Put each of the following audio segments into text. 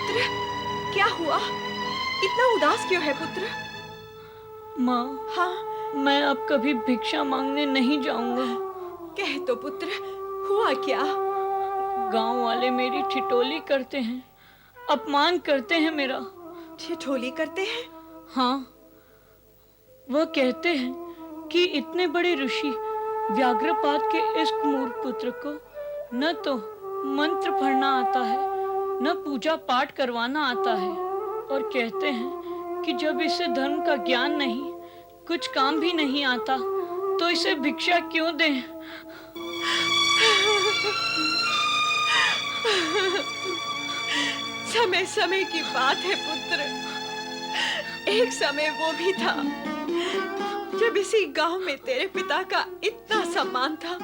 पुत्र, क्या हुआ? इतना उदास क्यों है पुत्र? माँ, हाँ, मैं अब कभी भिक्षा मांगने नहीं जाऊंगा। कह तो पुत्र, हुआ क्या? गांव वाले मेरी ठिठोली करते हैं, अपमान करते हैं मेरा। ठिठोली करते हैं? हाँ, वह कहते हैं कि इतने बड़े ऋषि व्याघ्रपाद के इस मूर्ख पुत्र को न तो मंत्र पढ़ना आता है, न पूजा पाठ करवाना आता है, और कहते हैं कि जब इसे धर्म का ज्ञान नहीं, कुछ काम भी नहीं आता, तो इसे भिक्षा क्यों दें? समय समय की बात है पुत्र। एक समय वो भी था जब इसी गांव में तेरे पिता का इतना सम्मान था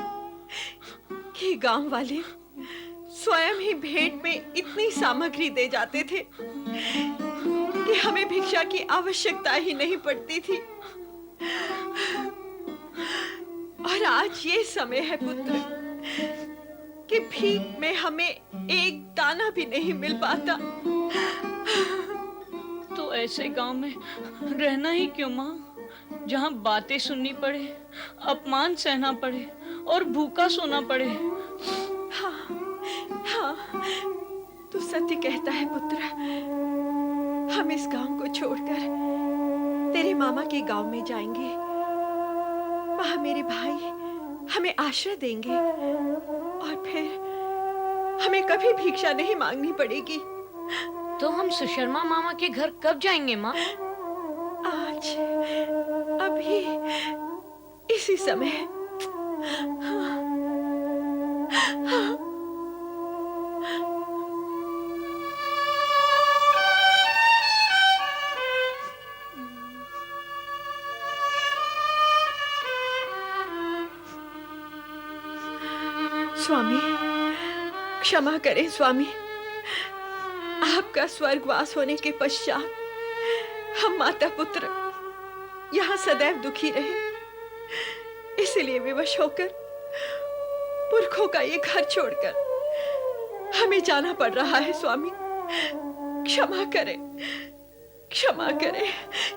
कि गांव वाले स्वयं ही भेंट में इतनी सामग्री दे जाते थे कि हमें भिक्षा की आवश्यकता ही नहीं पड़ती थी। और आज ये समय है पुत्र कि भीख में हमें एक दाना भी नहीं मिल पाता। तो ऐसे गांव में रहना ही क्यों माँ, जहाँ बातें सुननी पड़े, अपमान सहना पड़े और भूखा सोना पड़े। हाँ, हाँ, तू सत्य कहता है पुत्र। हम इस गांव को छोड़कर तेरे मामा के गांव में जाएंगे। वहां मेरे भाई हमें आश्रय देंगे और फिर हमें कभी भिक्षा नहीं मांगनी पड़ेगी। तो हम सुशर्मा मामा के घर कब जाएंगे माँ? आज, अभी, इसी समय। स्वामी, क्षमा करें स्वामी। आपका स्वर्गवास होने के पश्चात हम माता पुत्र यहाँ सदैव दुखी रहे, इसलिए विवश होकर पुरखों का ये घर छोड़कर हमें जाना पड़ रहा है स्वामी। क्षमा करें, क्षमा करें।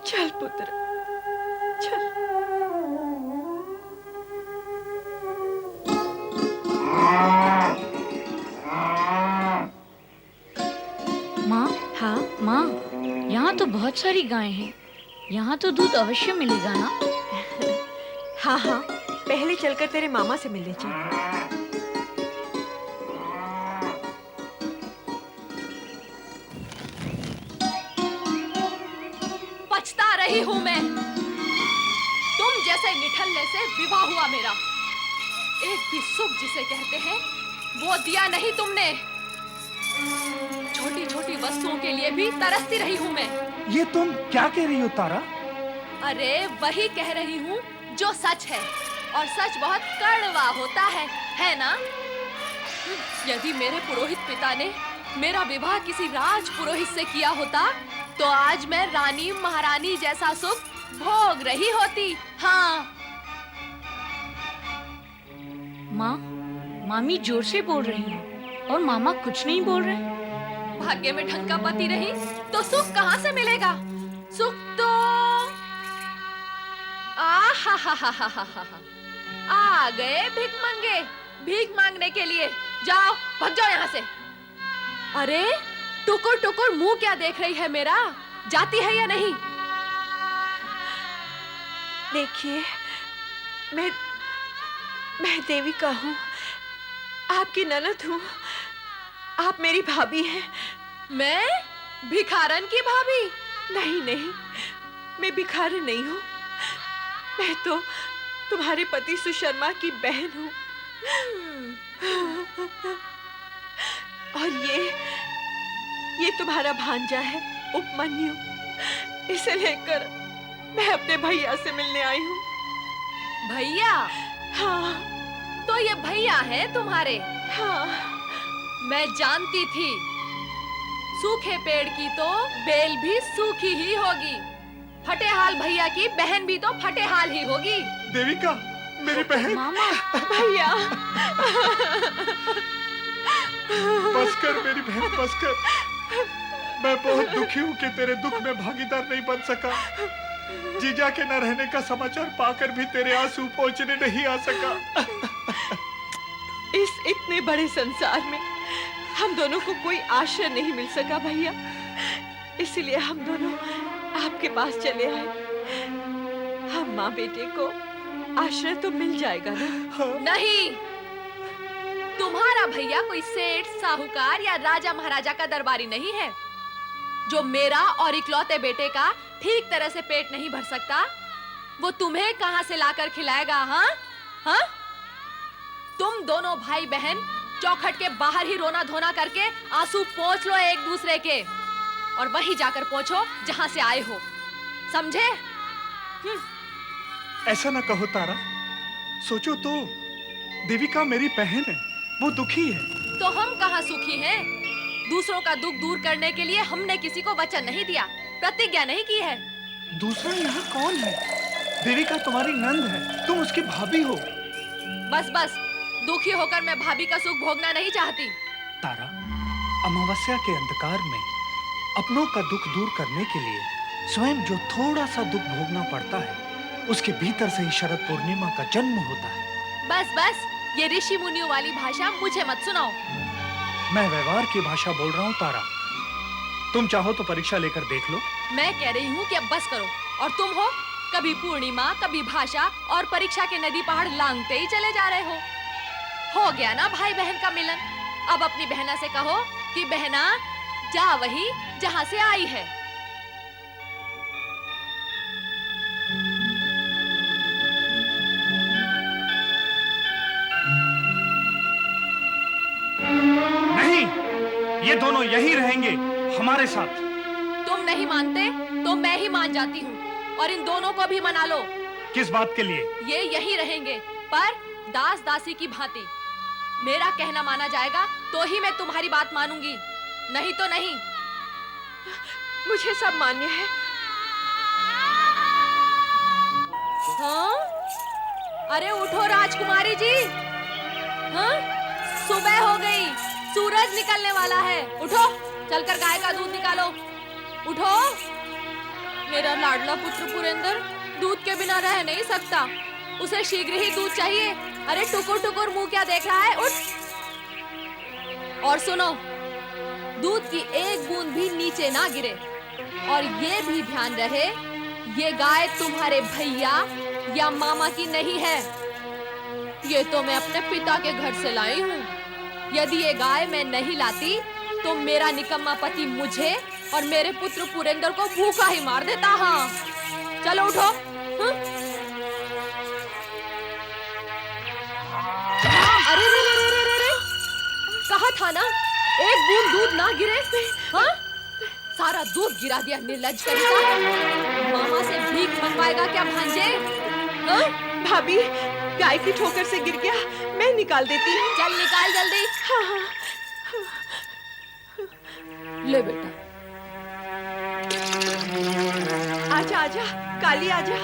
चल पुत्र, चल। माँ, हाँ माँ, यहाँ तो बहुत सारी गायें हैं, यहाँ तो दूध अवश्य मिलेगा ना? हाँ हाँ, पहले चलकर तेरे मामा से मिलने चल। पछता रही हूँ मैं। तुम जैसे निठल्ले से विवाह हुआ मेरा। एक भी सुख जिसे कहते हैं वो दिया नहीं तुमने। छोटी छोटी वस्तुओं के लिए भी तरसती रही हूँ मैं। ये तुम क्या कह रही हो तारा? अरे वही कह रही हूँ जो सच है, और सच बहुत कड़वा होता है ना? यदि मेरे पुरोहित पिता ने मेरा विवाह किसी राज पुरोहित से किया होता तो आज मैं रानी महारानी जैसा सुख भोग रही होती। हाँ माँ, मामी जोर से बोल रही है और मामा कुछ नहीं बोल रहे। भाग्य में ढंग का पति रही तो सुख कहाँ से मिलेगा? सुख तो आ गए भीख मांगने के लिए। जाओ, भाग जाओ यहाँ से। अरे टुकुर टुकुर मुंह क्या देख रही है मेरा? जाती है या नहीं? देखिए, मैं देविका हूँ, आपकी ननद हूँ। आप मेरी भाभी हैं। मैं भिखारन की भाभी? नहीं नहीं, मैं भिखारन नहीं हूँ। मैं तो तुम्हारे पति सुशर्मा की बहन हूँ। और ये तुम्हारा भांजा है उपमन्यु। इसे लेकर मैं अपने भैया से मिलने आई हूँ। भैया? हाँ। तो ये भैया है तुम्हारे? हाँ। मैं जानती थी, सूखे पेड़ की तो बेल भी सूखी ही होगी। फटेहाल भैया की बहन भी तो फटेहाल ही होगी। देविका, मेरी बहन। मामा, भैया। बस कर मेरी बहन, बस कर। मैं बहुत दुखी हूँ कि तेरे दुख में भागीदार नहीं बन सका। जीजा के न रहने का समाचार पाकर भी तेरे आंसू पहुंचने नहीं आ सका। इस इतने बड़े संसार में हम दोनों को कोई आश्रय नहीं मिल सका भैया, इसलिए हम दोनों आपके पास चले आए। हम माँ बेटे को आश्रय तो मिल जाएगा ना? नहीं, तुम्हारा भैया कोई सेठ, साहूकार या राजा महाराजा का दरबारी नहीं है जो मेरा और इकलौते बेटे का ठीक तरह से पेट नहीं भर सकता। वो तुम्हें कहां से लाकर खिलाएगा? हाँ हाँ, तुम दोनों भाई बहन चौखट के बाहर ही रोना धोना करके आंसू पोंछ लो एक दूसरे के, और वहीं जाकर पहुंचो जहां से आए हो, समझे? ऐसा ना कहो तारा, सोचो तो, देविका मेरी बहन है, वो दुखी है। तो हम कहाँ सुखी हैं? दूसरों का दुख दूर करने के लिए हमने किसी को वचन नहीं दिया, प्रतिज्ञा नहीं की है। दूसरा यहाँ कौन है? देविका तुम्हारी नंद है, तुम उसकी भाभी हो। बस बस, दुखी होकर मैं भाभी का सुख भोगना नहीं चाहती। तारा, अमावस्या के अंधकार में अपनों का दुख दूर करने के लिए स्वयं जो थोड़ा सा दुख भोगना पड़ता है, उसके भीतर से ही शरद पूर्णिमा का जन्म होता है। बस बस, ये ऋषि मुनियों वाली भाषा मुझे मत सुनाओ। मैं व्यवहार की भाषा बोल रहा हूँ तारा। तुम चाहो तो परीक्षा लेकर देख लो। मैं कह रही हूँ कि अब बस करो, और तुम हो कभी पूर्णिमा, कभी भाषा और परीक्षा के नदी पहाड़ लांघते ही चले जा रहे हो गया ना भाई बहन का मिलन। अब अपनी बहना से कहो कि बहना, जा वही जहाँ से आई है। ये दोनों यही रहेंगे हमारे साथ। तुम नहीं मानते तो मैं ही मान जाती हूँ, और इन दोनों को भी मना लो। किस बात के लिए? ये यही रहेंगे, पर दास दासी की भांति। मेरा कहना माना जाएगा तो ही मैं तुम्हारी बात मानूंगी, नहीं तो नहीं। मुझे सब मान्य है। हाँ? अरे उठो राजकुमारी जी। हाँ? सुबह हो गई, सूरज निकलने वाला है। उठो, चलकर गाय का दूध निकालो। उठो, मेरा लाडला पुत्र पुरेंद्र दूध के बिना रह नहीं सकता, उसे शीघ्र ही दूध चाहिए। अरे टुकुर टुकुर मुंह क्या देख रहा है? उठ। और सुनो, दूध की एक बूंद भी नीचे ना गिरे, और ये भी ध्यान रहे, ये गाय तुम्हारे भैया या मामा की नहीं है, ये तो मैं अपने पिता के घर से लाई हूँ। यदि ये गाय मैं नहीं लाती तो मेरा निकम्मा पति मुझे और मेरे पुत्र पुरेंद्र को भूखा ही मार देता। हाँ, चलो उठो। अरे रे रे रे रे रे, कहा था ना एक बूंद दूध ना गिरे। हाँ, सारा दूध गिरा दिया निर्लज्ज करेगा। मामा से भीख मंगवाएगा क्या भांजे? हाँ? भाभी, गाय की ठोकर से गिर गया, मैं निकाल देती हूँ। चल निकाल जल्दी। हाँ, हाँ। ले बेटा। आजा आजा, काली आजा।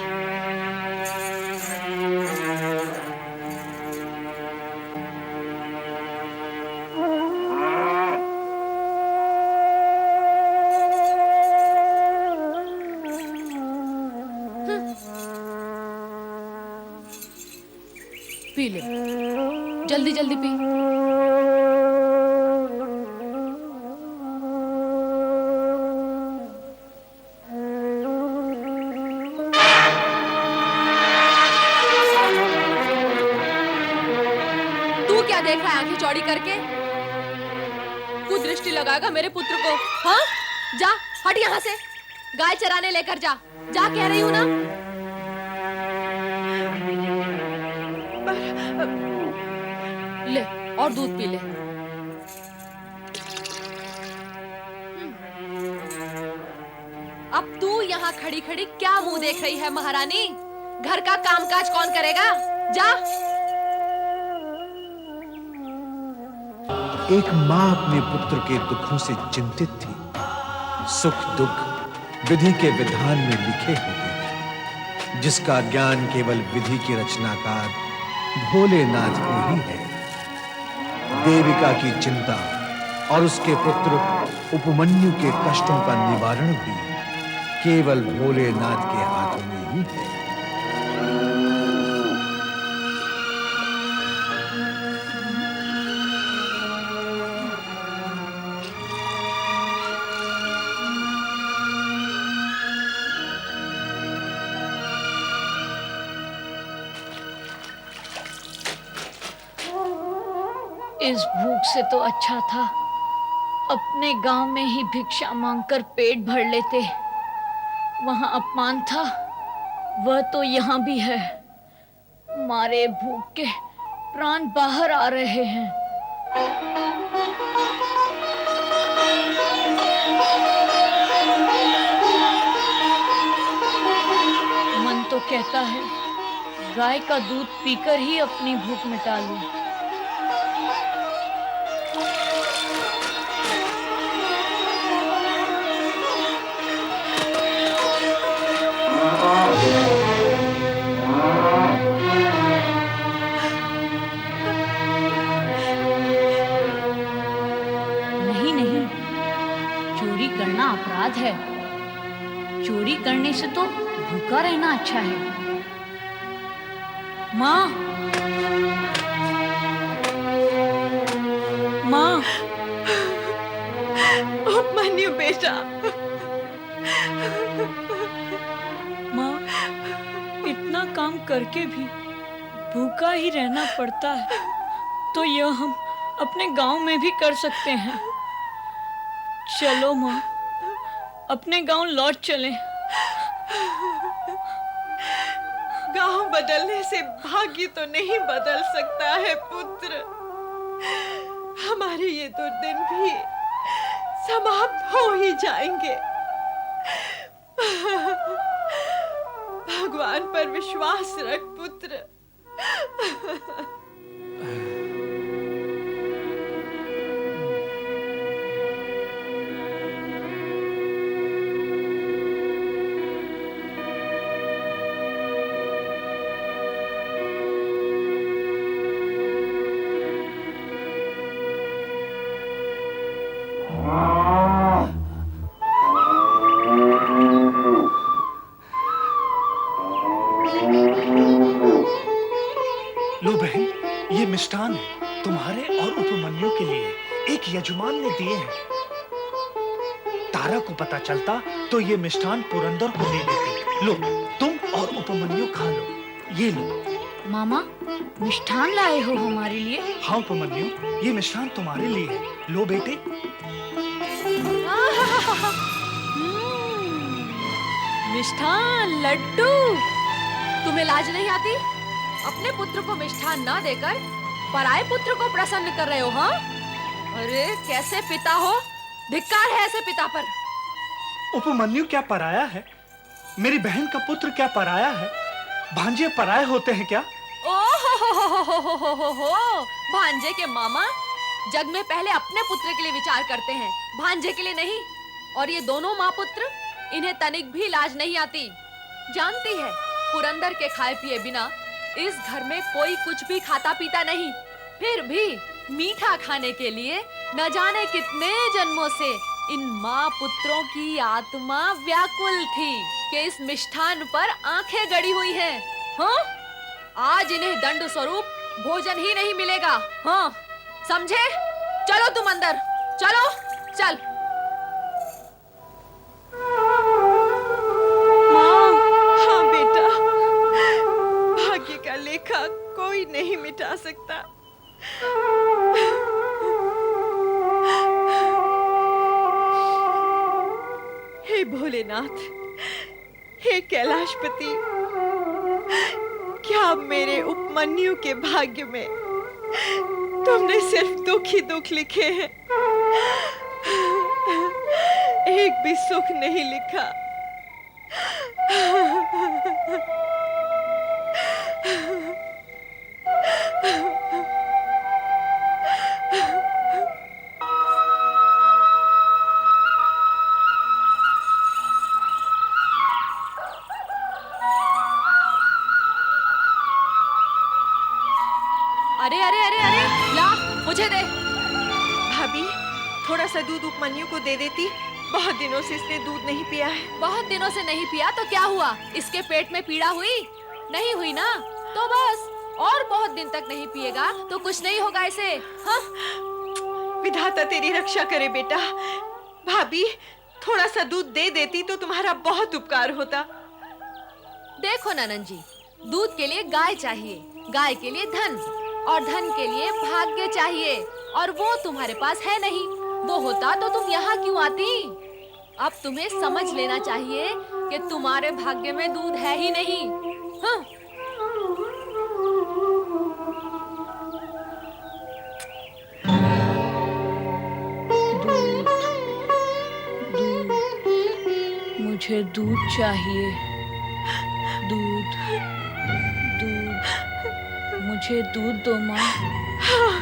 पी ले, जल्दी जल्दी पी। तू क्या देख रहा है आंखें चौड़ी करके? कुदृष्टि लगाएगा मेरे पुत्र को। हाँ, जा हट यहाँ से, गाय चराने लेकर जा। जा कह रही हूँ ना। ले और दूध पी ले। अब तू यहाँ खड़ी खड़ी क्या मुंह देख रही है महारानी? घर का कामकाज कौन करेगा? जा। एक माँ अपने पुत्र के दुखों से चिंतित थी। सुख दुख विधि के विधान में लिखे होते हैं, जिसका ज्ञान केवल विधि के रचनाकार भोलेनाथ को ही है। देविका की चिंता और उसके पुत्र उपमन्यु के कष्टों का निवारण भी केवल भोलेनाथ के हाथों में ही है। इस भूख से तो अच्छा था अपने गांव में ही भिक्षा मांगकर पेट भर लेते। वहां अपमान था, वह तो यहाँ भी है। मारे भूख के प्राण बाहर आ रहे हैं। मन तो कहता है गाय का दूध पीकर ही अपनी भूख मिटा लूं। नहीं नहीं, चोरी करना अपराध है। चोरी करने से तो भूखा रहना अच्छा है। माँ, माँ, उपमन्यु बेटा, माँ, इतना काम करके भी भूखा ही रहना पड़ता है, तो यह हम अपने गांव में भी कर सकते हैं। चलो माँ, अपने गांव लौट चलें। गांव बदलने से भाग्य तो नहीं बदल सकता है पुत्र। हमारे ये दुर्दिन भी समाप्त हो ही जाएंगे। भगवान पर विश्वास रख पुत्र। लो बहन, ये मिष्ठान है तुम्हारे और उपमन्यु के लिए। एक यजमान ने दिए हैं। तारा को पता चलता तो ये मिष्ठान पुरंदर को दे देती। लो, तुम और उपमन्यु खा लो। ये लो। मामा, मिष्ठान लाए हो हमारे लिए? हाँ उपमन्यु, ये मिष्ठान तुम्हारे लिए है। लो बेटे। मिष्ठान, लड्डू। तुम्हें लाज नहीं आती? अपने पुत्र को मिष्ठान ना देकर पराये पुत्र को प्रसन्न कर रहे हो, हाँ? अरे कैसे पिता हो? धिक्कार है ऐसे पिता पर। उपमन्यु क्या पराया है? मेरी बहन का पुत्र क्या पराया है? भांजे पराये होते हैं क्या? ओहो, भांजे के मामा जग में पहले अपने पुत्र के लिए विचार करते हैं, भांजे के लिए नहीं। और ये दोनों माँ पुत्र, इन्हें तनिक भी लाज नहीं आती। जानती है, पुरंदर के खाए पिए बिना इस घर में कोई कुछ भी खाता पीता नहीं। फिर भी मीठा खाने के लिए न जाने कितने जन्मों से इन माँ पुत्रों की आत्मा व्याकुल थी कि इस मिष्ठान पर आंखें गड़ी हुई हैं। हाँ, आज इन्हें दंड स्वरूप भोजन ही नहीं मिलेगा। हाँ, समझे? चलो तुम अंदर, चलो, चल। हाँ बेटा, भाग्य का लेखा कोई नहीं मिटा सकता। हे भोलेनाथ, हे कैलाशपति, क्या मेरे उपमन्यु के भाग्य में तुमने सिर्फ दुख ही दुख लिखे हैं, एक भी सुख नहीं लिखा। अरे अरे अरे अरे, ला मुझे दे। भाभी, थोड़ा सा दूध उपमन्यु को दे देती। बहुत दिनों से इसने दूध नहीं पिया है। बहुत दिनों से नहीं पिया तो क्या हुआ? इसके पेट में पीड़ा हुई? नहीं हुई ना? तो बस, और बहुत दिन तक नहीं पिएगा तो कुछ नहीं होगा इसे। हाँ? विधाता तेरी रक्षा करे बेटा। भाभी थोड़ा सा दूध दे देती तो तुम्हारा बहुत उपकार होता। देखो ननन जी, दूध के लिए गाय चाहिए, गाय के लिए धन, और धन के लिए भाग्य चाहिए, और वो तुम्हारे पास है नहीं। वो होता तो तुम यहाँ क्यों आती? अब तुम्हें समझ लेना चाहिए कि तुम्हारे भाग्य में दूध है ही नहीं। हाँ? मुझे दूध चाहिए। दूध, दूध, मुझे दूध दो माँ।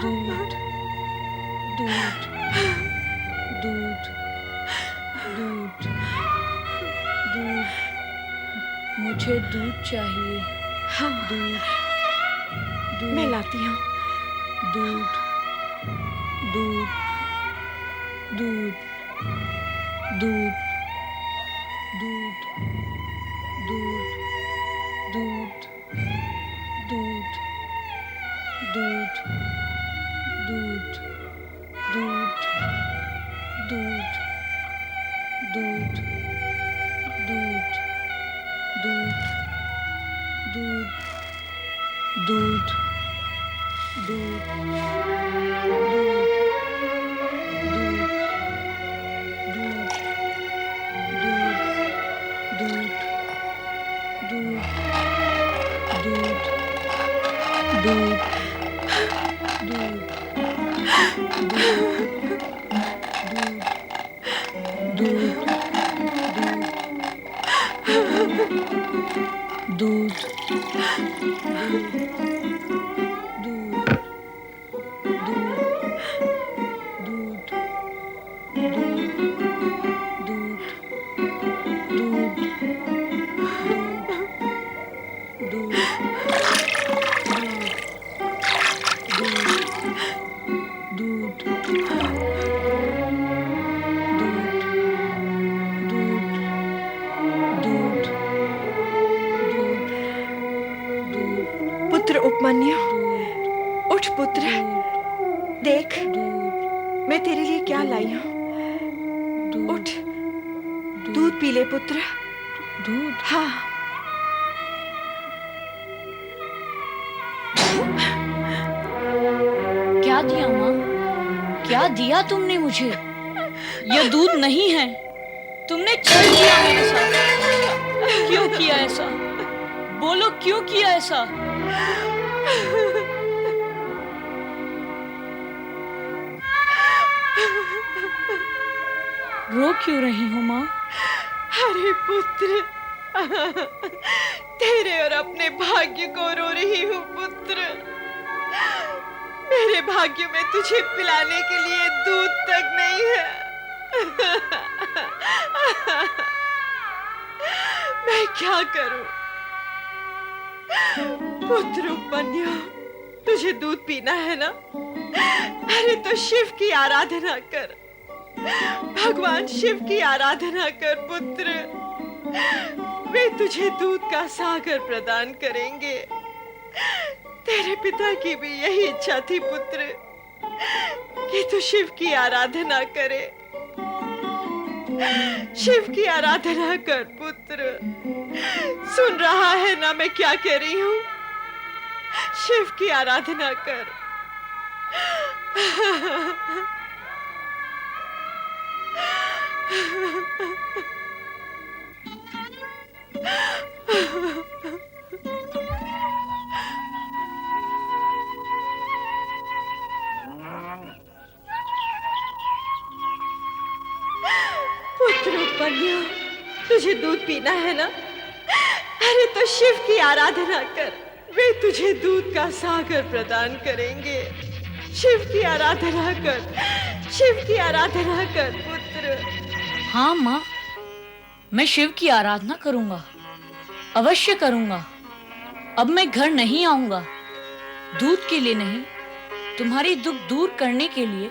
दूध, दूध, दूध, दूध, दूध, मुझे दूध चाहिए। हाँ, दूध, दूध, मैं लाती हूँ। दूध, दूध, दूध, दूध, दूध, दूध, दूध, दूध, दूध, दूध, दूध, दूध, दूध, दूध, दूध, दूध, पुत्र उपमन्यु, उठ पुत्र। देख मैं तेरे लिए क्या लाई हूँ। उठ, दूध पी ले पुत्र। दूध? हाँ। क्या दिया माँ? क्या दिया तुमने मुझे? यह दूध नहीं है। तुमने छल किया मेरे साथ। क्यों किया ऐसा? बोलो क्यों किया ऐसा? रो क्यों रही हो माँ? अरे पुत्र, तेरे और अपने भाग्य को रो रही हूँ पुत्र। मेरे भाग्य में तुझे पिलाने के लिए दूध तक नहीं है। मैं क्या करूं? पुत्र उपमन्यु, तुझे दूध पीना है ना? अरे तो शिव की आराधना कर। भगवान शिव की आराधना कर पुत्र। वे तुझे दूध का सागर प्रदान करेंगे। तेरे पिता की भी यही इच्छा थी पुत्र कि तू शिव की आराधना करे। शिव की आराधना कर पुत्र। सुन रहा है ना मैं क्या कह रही हूँ? शिव की आराधना कर। पुत्र उपमन्यु, तुझे दूध पीना है ना? अरे तो शिव की आराधना कर। वे तुझे दूध का सागर प्रदान करेंगे। शिव की आराधना कर, शिव की आराधना कर पुत्र। हाँ माँ, मैं शिव की आराधना करूंगा, अवश्य करूंगा। अब मैं घर नहीं आऊंगा। दूध के लिए नहीं, तुम्हारी दुख दूर करने के लिए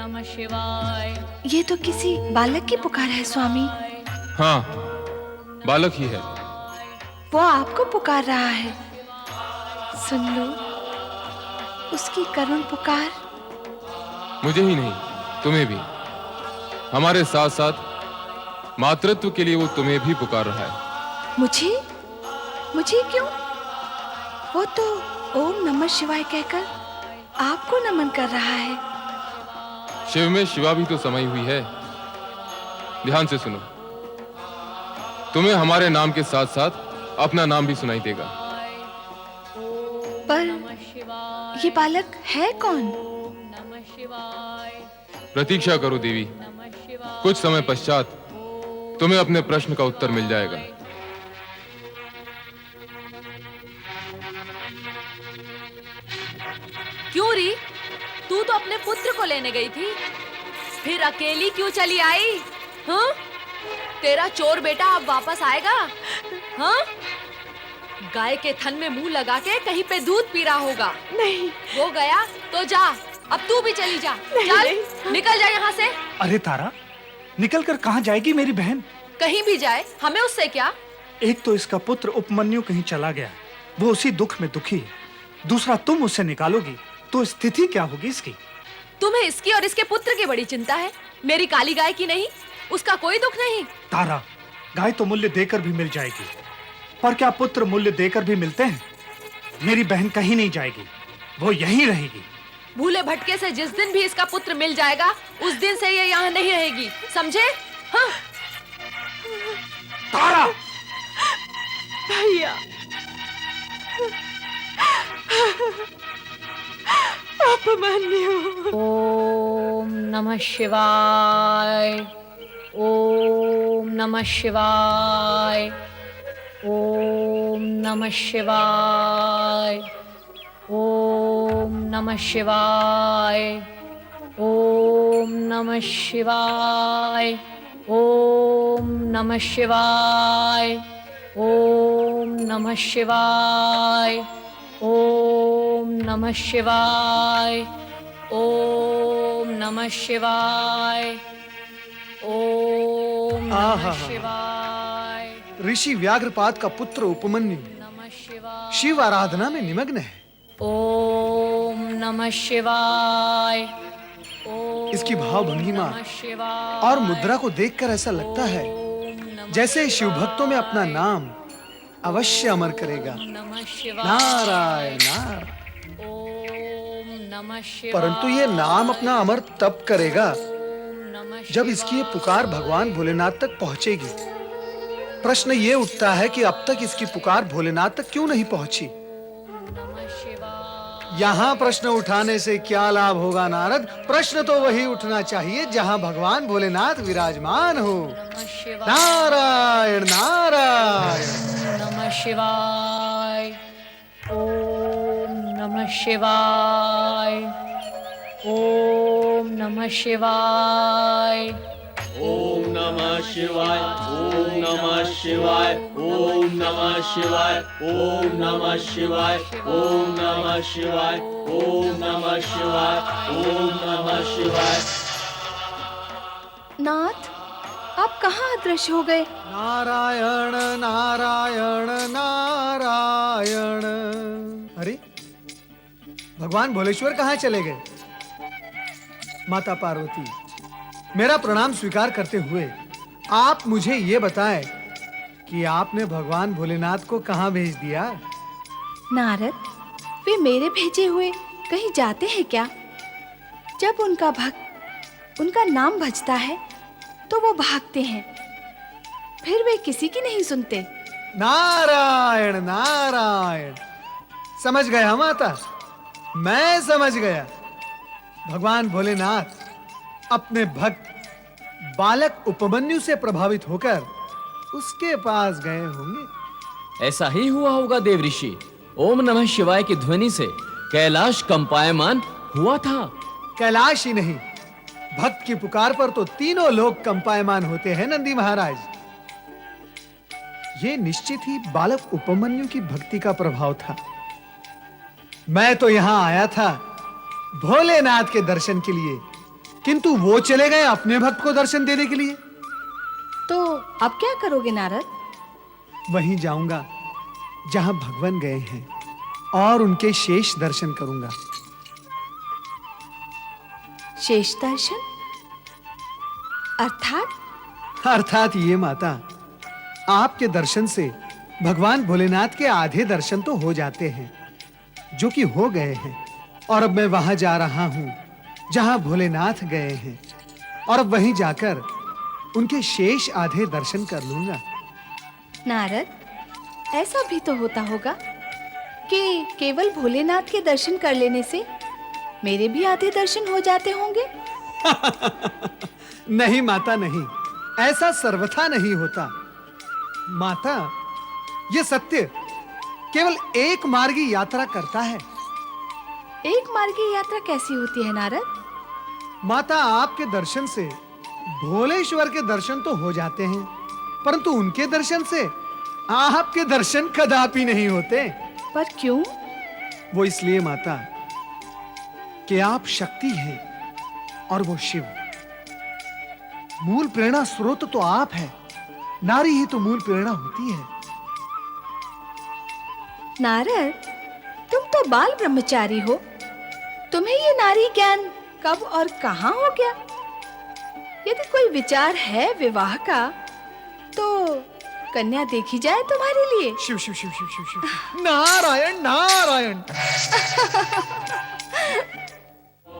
नमः शिवाय। ये तो किसी बालक की पुकार है स्वामी। हाँ, बालक ही है। वो आपको पुकार रहा है। सुन लो उसकी करुण पुकार। मुझे ही नहीं, तुम्हें भी। हमारे साथ साथ मातृत्व के लिए वो तुम्हें भी पुकार रहा है। मुझे? मुझे क्यों? वो तो ओम नमः शिवाय कहकर आपको नमन कर रहा है। शिव में शिवा भी तो समाई हुई है। ध्यान से सुनो, तुम्हें हमारे नाम के साथ साथ अपना नाम भी सुनाई देगा। पर ये बालक है कौन? नमः शिवाय। प्रतीक्षा करो देवी, कुछ समय पश्चात तुम्हें अपने प्रश्न का उत्तर मिल जाएगा। क्यों री, तू तो अपने पुत्र को लेने गई थी, फिर अकेली क्यों चली आई? हाँ? तेरा चोर बेटा अब वापस आएगा? हाँ? गाय के थन में मुंह लगा के कहीं पे दूध पी रहा होगा। नहीं। वो गया तो जा, अब तू भी चली जा। चल, निकल जा यहाँ से। अरे तारा, निकल कर कहाँ जाएगी मेरी बहन? कहीं भी जाए, हमें उससे क्या? एक तो इसका पुत्र उपमन्यु कहीं चला गया, वो उसी दुख में दुखी है। दूसरा तुम उससे निकालोगी तो स्थिति क्या होगी इसकी? तुम्हें इसकी और इसके पुत्र की बड़ी चिंता है, मेरी काली गाय की नहीं। उसका कोई दुख नहीं। तारा, गाय तो मूल्य देकर भी मिल जाएगी, पर क्या पुत्र मूल्य देकर भी मिलते हैं? मेरी बहन कहीं नहीं जाएगी, वो यहीं रहेगी। भूले भटके से जिस दिन भी इसका पुत्र मिल जाएगा, उस दिन से ये यहाँ नहीं रहेगी, समझे? हाँ? तारा! भैया, उपमन्यु। ओम नमः शिवाय। ओम नमः शिवाय। ओम नमः शिवाय। ओम नमः शिवाय। ओम नमः शिवाय। ओम नमः शिवाय। ओम नमः शिवाय। ओम नमः शिवाय। ओम नमः शिवाय। ओम नमः शिवाय। ऋषि व्याघ्रपाद का पुत्र उपमन्यु नमः शिवाय। शिव आराधना में निमग्न है। ओम नमः शिवाय। ओम इसकी भाव भंगिमा नमः शिवाय। और मुद्रा को देखकर ऐसा लगता है ओम नमः जैसे शिव भक्तों में अपना नाम अवश्य अमर करेगा। नमः शिवाय। नारायण नारायण। ओम नमः शिवाय। परंतु ये नाम अपना अमर तब करेगा ओम नमः जब इसकी ये पुकार भगवान भोलेनाथ तक पहुंचेगी। प्रश्न ये उठता है कि अब तक इसकी पुकार भोलेनाथ तक क्यों नहीं पहुंची? नमः शिवाय। यहाँ प्रश्न उठाने से क्या लाभ होगा नारद? प्रश्न तो वही उठना चाहिए जहाँ भगवान भोलेनाथ विराजमान हो। नमः शिवाय। नारायण नारायण। नमः शिवाय। ओम नमः शिवाय। ओम नमः शिवाय। ओम नमः शिवाय। ओम नमः शिवाय। ओम नमः शिवाय। ओम नमः शिवाय। ओम नमः शिवाय। ओम नमः शिवाय। ओम नमः शिवाय। नाथ, आप कहाँ अदृश्य हो गए? नारायण नारायण नारायण। अरे भगवान भोलेश्वर कहाँ चले गए? माता पार्वती, मेरा प्रणाम स्वीकार करते हुए आप मुझे ये बताएं कि आपने भगवान भोलेनाथ को कहाँ भेज दिया? नारद, वे मेरे भेजे हुए कहीं जाते हैं क्या? जब उनका भक्त उनका नाम भजता है तो वो भागते हैं, फिर वे किसी की नहीं सुनते। नारायण नारायण। समझ गया माता, मैं समझ गया। भगवान भोलेनाथ अपने भक्त बालक उपमन्यु से प्रभावित होकर उसके पास गए होंगे। ऐसा ही हुआ होगा देव ऋषि। ओम नमः शिवाय की ध्वनि से कैलाश कंपायमान हुआ था। कैलाश ही नहीं, भक्त की पुकार पर तो तीनों लोग कंपायमान होते हैं नंदी महाराज। ये निश्चित ही बालक उपमन्यु की भक्ति का प्रभाव था। मैं तो यहां आया था भोलेनाथ के दर्शन के लिए, किंतु वो चले गए अपने भक्त को दर्शन देने के लिए। तो अब क्या करोगे नारद? वहीं जाऊंगा जहां भगवान गए हैं और उनके शेष दर्शन करूंगा। शेष दर्शन अर्थात ये माता, आपके दर्शन से भगवान भोलेनाथ के आधे दर्शन तो हो जाते हैं, जो कि हो गए हैं, और अब मैं वहां जा रहा हूं जहां भोलेनाथ गए हैं, और अब वहीं जाकर उनके शेष आधे दर्शन कर लूंगा। नारद, ऐसा भी तो होता होगा कि केवल भोलेनाथ के दर्शन कर लेने से मेरे भी आधे दर्शन हो जाते होंगे। नहीं माता, नहीं, ऐसा सर्वथा नहीं होता। माता, ये सत्य केवल एक मार्गी यात्रा करता है। एक मार्गी यात्रा कैसी होती है नारद? माता, आपके दर्शन से भोलेश्वर के दर्शन तो हो जाते हैं, परंतु उनके दर्शन से आपके दर्शन कदापि नहीं होते। पर क्यों? वो इसलिए माता कि आप शक्ति हैं और वो शिव। मूल प्रेरणा स्रोत तो आप है, नारी ही तो मूल प्रेरणा होती है। नारद, तुम तो बाल ब्रह्मचारी हो, तुम्हें ये नारी ज्ञान कब और कहां हो गया? यदि कोई विचार है विवाह का, तो कन्या देखी जाए तुम्हारे लिए। शिव शिव शिव शिव शिव शिव। नारायण नारायण।